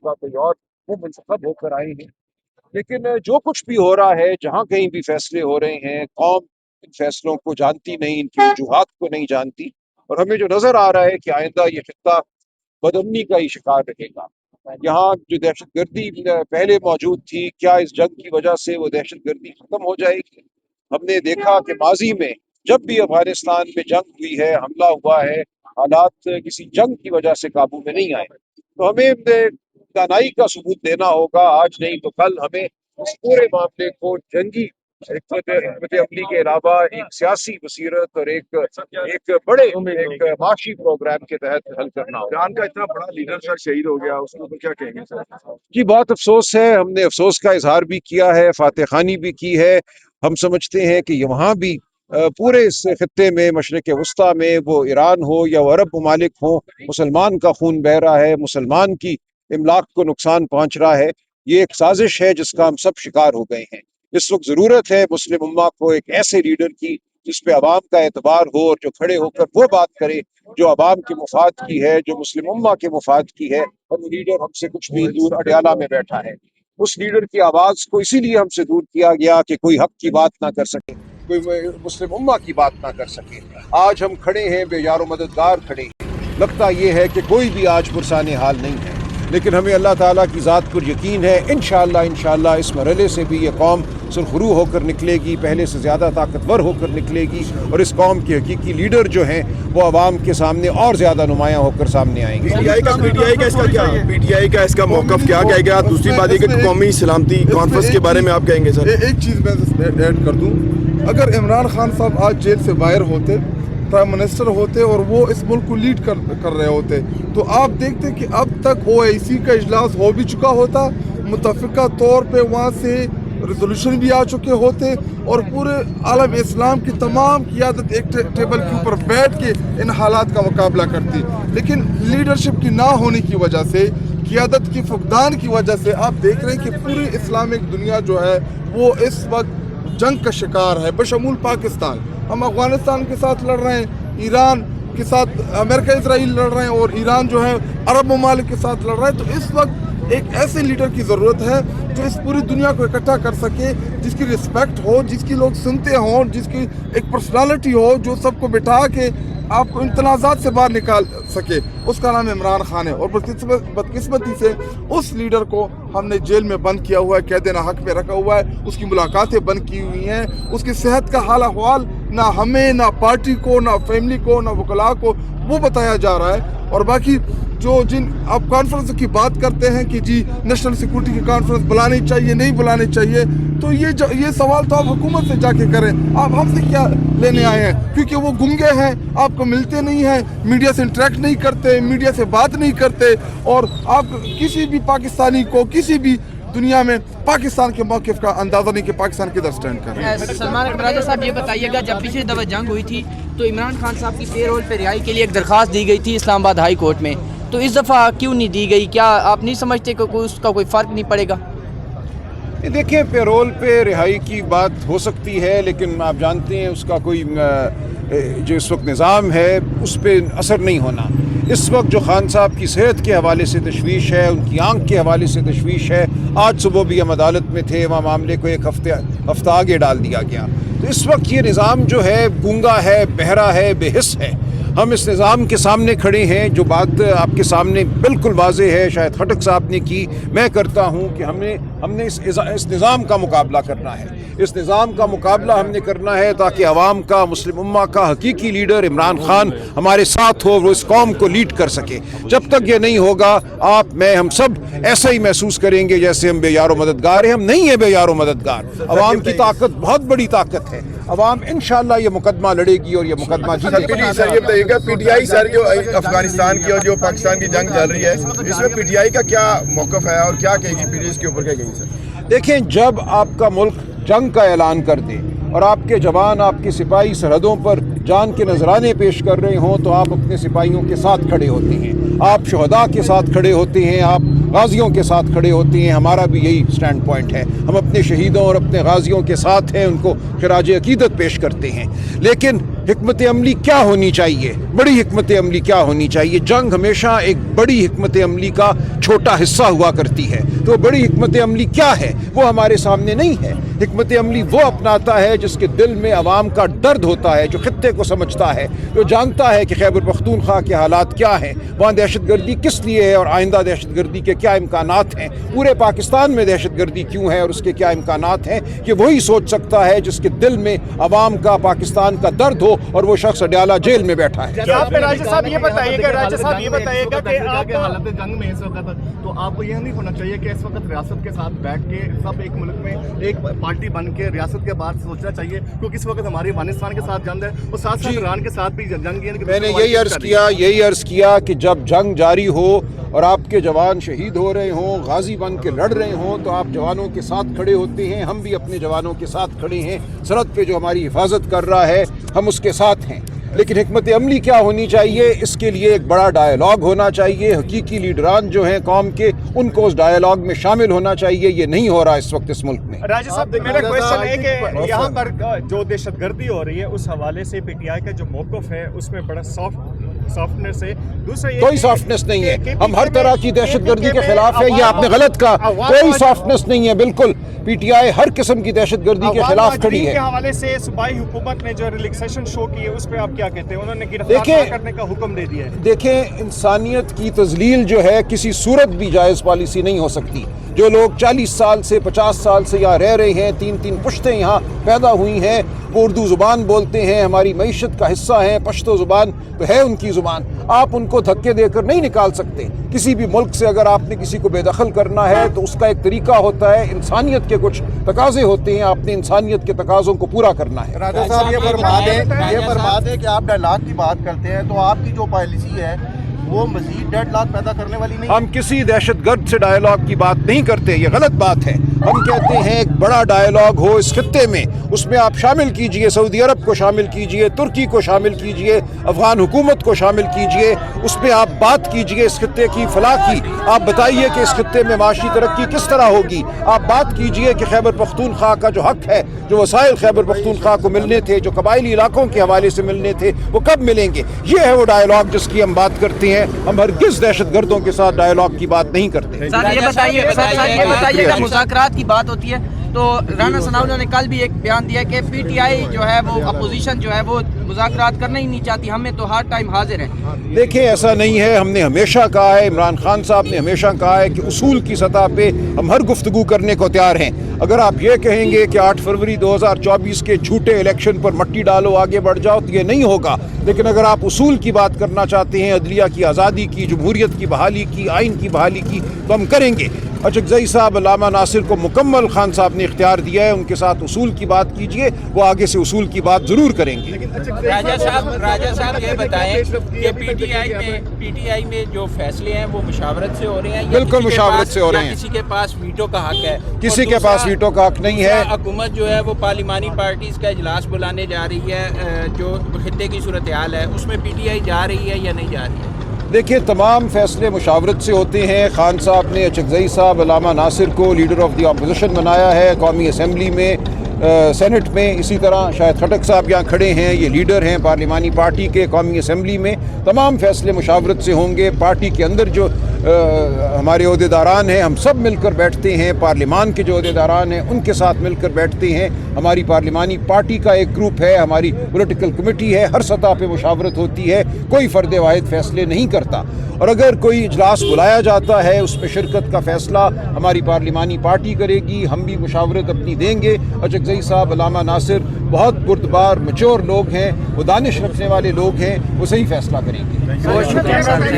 ہوگا کوئی اور وہ منتخب ہو کر آئے ہیں، لیکن جو کچھ بھی ہو رہا ہے، جہاں کہیں بھی فیصلے ہو رہے ہیں، قوم ان فیصلوں کو جانتی نہیں، ان کی وجوہات کو نہیں جانتی، اور ہمیں جو نظر آ رہا ہے کہ آئندہ یہ خطہ بدامنی کا ہی شکار رہے گا۔ یہاں جو دہشت گردی پہلے موجود تھی، کیا اس جنگ کی وجہ سے وہ دہشت گردی ختم ہو جائے گی؟ ہم نے دیکھا کہ ماضی میں جب بھی افغانستان میں جنگ ہوئی ہے، حملہ ہوا ہے، حالات کسی جنگ کی وجہ سے قابو میں نہیں آئے۔ تو ہمیں دانائی کا ثبوت دینا ہوگا، آج نہیں تو کل ہمیں اس پورے معاملے کو جنگی حکمت عملی کے علاوہ ایک سیاسی بصیرت اور ایک بڑے ایک معاشی پروگرام کے تحت حل کرنا ہوگا۔ ایران کا اتنا بڑا لیڈر سر شہید ہو گیا، اس کو کیا کہیں گے سر؟ جی بہت افسوس ہے، ہم نے افسوس کا اظہار بھی کیا ہے، فاتح خوانی بھی کی ہے۔ ہم سمجھتے ہیں کہ وہاں بھی پورے اس خطے میں، مشرق وسطیٰ میں، وہ ایران ہو یا وہ عرب ممالک ہوں، مسلمان کا خون بہہ رہا ہے، مسلمان کی املاک کو نقصان پہنچ رہا ہے۔ یہ ایک سازش ہے جس کا ہم سب شکار ہو گئے ہیں۔ اس وقت ضرورت ہے مسلم امہ کو ایک ایسے لیڈر کی جس پہ عوام کا اعتبار ہو، اور جو کھڑے ہو کر وہ بات کرے جو عوام کے مفاد کی ہے، جو مسلم امہ کے مفاد کی ہے۔ اور وہ لیڈر ہم سے کچھ میل دور اڈیالہ میں بیٹھا ہے۔ اس لیڈر کی آواز کو اسی لیے ہم سے دور کیا گیا کہ کوئی حق کی بات نہ کر سکے، کوئی مسلم امہ کی بات نہ کر سکے۔ آج ہم کھڑے ہیں، بے یار و مددگار کھڑے ہیں۔ لگتا یہ ہے کہ کوئی بھی آج پرسان حال نہیں ہے، لیکن ہمیں اللہ تعالیٰ کی ذات پر یقین ہے، انشاءاللہ اس مرحلے سے بھی یہ قوم سرخرو ہو کر نکلے گی، پہلے سے زیادہ طاقتور ہو کر نکلے گی، اور اس قوم کے حقیقی لیڈر جو ہیں وہ عوام کے سامنے اور زیادہ نمایاں ہو کر سامنے آئیں گے۔ پی ٹی آئی کا اس کا موقف کیا کہے گا؟ دوسری بات یہ کہ قومی سلامتی کانفرنس کے بارے میں آپ کہیں گے سر؟ ایک چیز میں ایڈ کر دوں، اگر عمران خان صاحب آج جیل سے باہر ہوتے، پرائم منسٹر ہوتے اور وہ اس ملک کو لیڈ کر رہے ہوتے، تو آپ دیکھتے کہ اب تک OIC کا اجلاس ہو بھی چکا ہوتا، متفقہ طور پہ وہاں سے ریزولوشن بھی آ چکے ہوتے، اور پورے عالم اسلام کی تمام قیادت ایک ٹیبل کے اوپر بیٹھ کے ان حالات کا مقابلہ کرتی۔ لیکن لیڈرشپ کی نہ ہونے کی وجہ سے، قیادت کی فقدان کی وجہ سے آپ دیکھ رہے ہیں کہ پوری اسلامک دنیا جو ہے وہ اس وقت جنگ کا شکار ہے، بشمول پاکستان۔ ہم افغانستان کے ساتھ لڑ رہے ہیں، ایران کے ساتھ امریکہ اسرائیل لڑ رہے ہیں، اور ایران جو ہے عرب ممالک کے ساتھ لڑ رہا ہے۔ تو اس وقت ایک ایسے لیڈر کی ضرورت ہے جو اس پوری دنیا کو اکٹھا کر سکے، جس کی رسپیکٹ ہو، جس کی لوگ سنتے ہوں، جس کی ایک پرسنالٹی ہو، جو سب کو بٹھا کے آپ کو ان تنازعات سے باہر نکال سکے۔ اس کا نام عمران خان ہے، اور بدقسمتی سے اس لیڈر کو ہم نے جیل میں بند کیا ہوا ہے، قید ناحق پہ رکھا ہوا ہے، اس کی ملاقاتیں بند کی ہوئی ہیں، اس کی صحت کا حال احوال نہ ہمیں، نہ پارٹی کو، نہ فیملی کو، نہ وکلاء کو وہ بتایا جا رہا ہے۔ اور باقی جن آپ کانفرنس کی بات کرتے ہیں کہ جی نیشنل سیکورٹی کی کانفرنس بلانی چاہیے، نہیں بلانی چاہیے، تو یہ سوال تو آپ حکومت سے جا کے کریں، آپ ہم سے کیا لینے آئے ہیں؟ کیونکہ وہ گنگے ہیں، آپ کو ملتے نہیں ہیں، میڈیا سے انٹریکٹ نہیں کرتے، میڈیا سے بات نہیں کرتے، اور آپ کسی بھی پاکستانی کو کسی بھی دنیا میں پاکستان کے موقف کا اندازہ نہیں کہ پاکستان کدھر سٹینڈ کر رہا ہے۔ سلمان اکبر صاحب یہ بتائیے گا، جب پچھلی دفعہ جنگ ہوئی تھی تو عمران خان صاحب کی پے رول پہ رہائی کے لیے ایک درخواست دی گئی تھی اسلام آباد ہائی کورٹ میں، تو اس دفعہ کیوں نہیں دی گئی؟ کیا آپ نہیں سمجھتے کہ اس کا کوئی فرق نہیں پڑے گا؟ دیکھیں، پیرول پہ رہائی کی بات ہو سکتی ہے، لیکن آپ جانتے ہیں اس کا کوئی جو اس وقت نظام ہے اس پہ اثر نہیں ہونا۔ اس وقت جو خان صاحب کی صحت کے حوالے سے تشویش ہے، ان کی آنکھ کے حوالے سے تشویش ہے، آج صبح بھی ہم عدالت میں تھے، وہاں معاملے کو ایک ہفتہ آگے ڈال دیا گیا۔ تو اس وقت یہ نظام جو ہے گونگا ہے، بہرا ہے، بے حس ہے۔ ہم اس نظام کے سامنے کھڑے ہیں، جو بات آپ کے سامنے بالکل واضح ہے، شاید خٹک صاحب نے کی، میں کرتا ہوں کہ ہم نے اس نظام کا مقابلہ کرنا ہے۔ اس نظام کا مقابلہ ہم نے کرنا ہے تاکہ عوام کا، مسلم امہ کا حقیقی لیڈر عمران خان ہمارے ساتھ ہو، وہ اس قوم کو لیڈ کر سکے۔ جب تک یہ نہیں ہوگا، ہم سب ایسا ہی محسوس کریں گے جیسے ہم بے یار و مددگار ہیں۔ ہم نہیں ہیں بے یار و مددگار۔ عوام کی طاقت بہت بڑی طاقت ہے، عوام انشاءاللہ یہ مقدمہ لڑے گی اور یہ مقدمہ جیتے گی۔ سر یہ بتائیے گا، پی ٹی آئی سر جو افغانستان کی اور جو پاکستان کی جنگ چل رہی ہے، اس میں پی ٹی آئی کا کیا موقف ہے اور کیا کہے گی پی ٹی آئی اس کے اوپر کیا کہے گی سر؟ دیکھیں، جب آپ کا ملک جنگ کا اعلان کر دے اور آپ کے جوان، آپ کے سپاہی سرحدوں پر جان کے نذرانے پیش کر رہے ہوں تو آپ اپنے سپاہیوں کے ساتھ کھڑے ہوتے ہیں، آپ شہداء کے ساتھ کھڑے ہوتے ہیں، آپ غازیوں کے ساتھ کھڑے ہوتے ہیں۔ ہمارا بھی یہی سٹینڈ پوائنٹ ہے، ہم اپنے شہیدوں اور اپنے غازیوں کے ساتھ ہیں، ان کو خراج عقیدت پیش کرتے ہیں۔ لیکن حکمت عملی کیا ہونی چاہیے؟ بڑی حکمت عملی کیا ہونی چاہیے؟ جنگ ہمیشہ ایک بڑی حکمت عملی کا چھوٹا حصہ ہوا کرتی ہے، تو بڑی حکمت عملی کیا ہے وہ ہمارے سامنے نہیں ہے۔ حکمت عملی وہ اپناتا ہے جس کے دل میں عوام کا درد ہوتا ہے، جو خطے کو سمجھتا ہے، جو جانتا ہے کہ خیبر پختونخوا کے حالات کیا ہیں، وہاں دہشت گردی کس لیے ہے اور آئندہ دہشت گردی کے کیا امکانات ہیں، پورے پاکستان میں دہشت گردی کیوں ہے اور اس کے کیا امکانات ہیں، کہ وہی سوچ سکتا ہے جس کے دل میں عوام کا، پاکستان کا درد ہو، اور وہ شخص اڈیالہ جیل میں بیٹھا ہے۔ آپ راجہ صاحب یہ بتائیے گا کہ آپ حالت جنگ میں اس وقت، تو آپ کو یہ نہیں ہونا چاہیے کہ اس وقت ریاست کے ساتھ بیٹھ کے سب ایک ملک میں ایک پارٹی بن کے ریاست کے بعد سوچنا چاہیے، کیونکہ اس وقت ہماری افغانستان کے ساتھ جنگ ہے اور ساتھ ساتھ ایران کے ساتھ بھی جنگ ہے۔ میں نے یہی عرض کیا کہ جب جنگ جاری ہو اور آپ کے جوان شہید ہو رہے ہوں، غازی بن کے لڑ رہے ہوں، تو آپ جوانوں کے ساتھ کھڑے ہوتے ہیں، ہم بھی اپنے جوانوں کے ساتھ کھڑے ہیں، سرحد پہ جو ہماری حفاظت کر رہا ہے ہم اس کے ساتھ ہیں۔ لیکن حکمت عملی کیا ہونی چاہیے؟ اس کے لیے ایک بڑا ڈائیلاگ ہونا چاہیے، حقیقی لیڈران جو ہیں قوم کے ان کو اس ڈائیلاگ میں شامل ہونا چاہیے۔ یہ نہیں ہو رہا اس وقت اس ملک میں۔ راجہ صاحب میرا کویشچن ہے کہ یہاں پر جو دہشت گردی ہو رہی ہے اس حوالے سے پی ٹی آئی کا جو موقف ہے اس میں بڑا سافٹنس ہے، دوسرا کوئی سافٹنس نہیں ہے، ہم ہر طرح کی دہشت گردی کے خلاف ہے، یہ آپ نے غلط کہا، کوئی سافٹنس نہیں ہے، بالکل پی ٹی آئی ہر قسم کی دہشت گردی کے خلاف کھڑی ہے۔ کے حوالے سے صوبائی حکومت نے جو ریلیکسیشن شو کی ہے اس پہ آپ کیا کہتے ہیں؟ انہوں نے گرفتار کرنے کا حکم دے دیا ہے۔ دیکھیں، انسانیت کی تذلیل جو ہے کسی صورت بھی جائز پالیسی نہیں ہو سکتی۔ جو لوگ 40 سال سے 50 سال سے یہاں رہ رہے ہیں، 3 پشتیں یہاں پیدا ہوئی ہیں، وہ اردو زبان بولتے ہیں، ہماری معیشت کا حصہ ہیں، پشتو زبان تو ہے ان کی زبان، آپ ان کو دھکے دے کر نہیں نکال سکتے۔ کسی بھی ملک سے اگر آپ نے کسی کو بے دخل کرنا ہے تو اس کا ایک طریقہ ہوتا ہے، انسانیت کے کچھ تقاضے ہوتے ہیں، آپ نے انسانیت کے تقاضوں کو پورا کرنا ہے۔ راجہ صاحب یہ فرما دیں کہ آپ ڈائیلاگ کی بات کرتے ہیں تو آپ کی جو پالیسی ہے وہ مزید ڈیڈ لاک پیدا کرنے والی نہیں؟ ہم کسی دہشت گرد سے ڈائیلاگ کی بات نہیں کرتے، یہ غلط بات ہے۔ ہم کہتے ہیں ایک بڑا ڈائیلاگ ہو اس خطے میں، اس میں آپ شامل کیجئے، سعودی عرب کو شامل کیجئے، ترکی کو شامل کیجئے، افغان حکومت کو شامل کیجئے، اس میں آپ بات کیجئے اس خطے کی فلاح کی، آپ بتائیے کہ اس خطے میں معاشی ترقی کس طرح ہوگی، آپ بات کیجئے کہ خیبر پختونخوا کا جو حق ہے، جو وسائل خیبر پختونخوا کو ملنے تھے، جو قبائلی علاقوں کے حوالے سے ملنے تھے، وہ کب ملیں گے۔ یہ ہے وہ ڈائیلاگ جس کی ہم بات کرتے ہیں۔ ہم ہرگز دہشت گردوں کے ساتھ ڈائیلاگ کی بات نہیں کرتے۔ سر یہ بتائیے کہ مذاکرات کی بات ہوتی ہے تو رانا ثناءاللہ نے کل بھی ایک بیان دیا کہ پی ٹی آئی جو ہے وہ اپوزیشن جو ہے وہ مذاکرات کرنا ہی نہیں چاہتی، ہمیں تو ہر ٹائم حاضر ہے۔ دیکھیں، ایسا نہیں ہے، ہم نے ہمیشہ کہا ہے، عمران خان صاحب نے ہمیشہ کہا ہے کہ اصول کی سطح پہ ہم ہر گفتگو کرنے کو تیار ہیں۔ اگر آپ یہ کہیں گے کہ 8 فروری 2024 کے جھوٹے الیکشن پر مٹی ڈالو، آگے بڑھ جاؤ، تو یہ نہیں ہوگا۔ لیکن اگر آپ اصول کی بات کرنا چاہتے ہیں، عدلیہ کی آزادی کی، جمہوریت کی بحالی کی، آئین کی بحالی کی، تو ہم کریں گے۔ اچکزئی صاحب، علامہ ناصر کو مکمل خان صاحب نے اختیار دیا ہے، ان کے ساتھ اصول کی بات کیجئے، وہ آگے سے اصول کی بات ضرور کریں گے۔ راجہ صاحب یہ بتائیں کہ پی ٹی آئی میں جو فیصلے ہیں وہ مشاورت سے ہو رہے ہیں؟ بالکل مشاورت سے ہو رہے ہیں۔ کسی کے پاس ویٹو کا حق ہے؟ کسی کے پاس ویٹو کا حق نہیں ہے۔ حکومت جو ہے وہ پارلیمانی پارٹیز کا اجلاس بلانے جا رہی ہے، جو خطے کی صورتحال ہے اس میں پی ٹی آئی جا رہی ہے یا نہیں جا رہی ہے؟ دیکھیے، تمام فیصلے مشاورت سے ہوتے ہیں۔ خان صاحب نے اچکزئی صاحب علامہ ناصر کو لیڈر آف دی اپوزیشن بنایا ہے قومی اسمبلی میں، سینٹ میں، اسی طرح شاہد خٹک صاحب یہاں کھڑے ہیں، یہ لیڈر ہیں پارلیمانی پارٹی کے قومی اسمبلی میں۔ تمام فیصلے مشاورت سے ہوں گے۔ پارٹی کے اندر جو ہمارے عہدیداران ہیں، ہم سب مل کر بیٹھتے ہیں، پارلیمان کے جو عہدیداران ہیں ان کے ساتھ مل کر بیٹھتے ہیں۔ ہماری پارلیمانی پارٹی کا ایک گروپ ہے، ہماری پولیٹیکل کمیٹی ہے، ہر سطح پہ مشاورت ہوتی ہے، کوئی فرد واحد فیصلے نہیں کرتا۔ اور اگر کوئی اجلاس بلایا جاتا ہے، اس میں شرکت کا فیصلہ ہماری پارلیمانی پارٹی کرے گی، ہم بھی مشاورت اپنی دیں گے۔ اچکزئی صاحب، علامہ ناصر بہت بردبار میچور لوگ ہیں، وہ دانش رکھنے والے لوگ ہیں، وہ صحیح فیصلہ کریں گے۔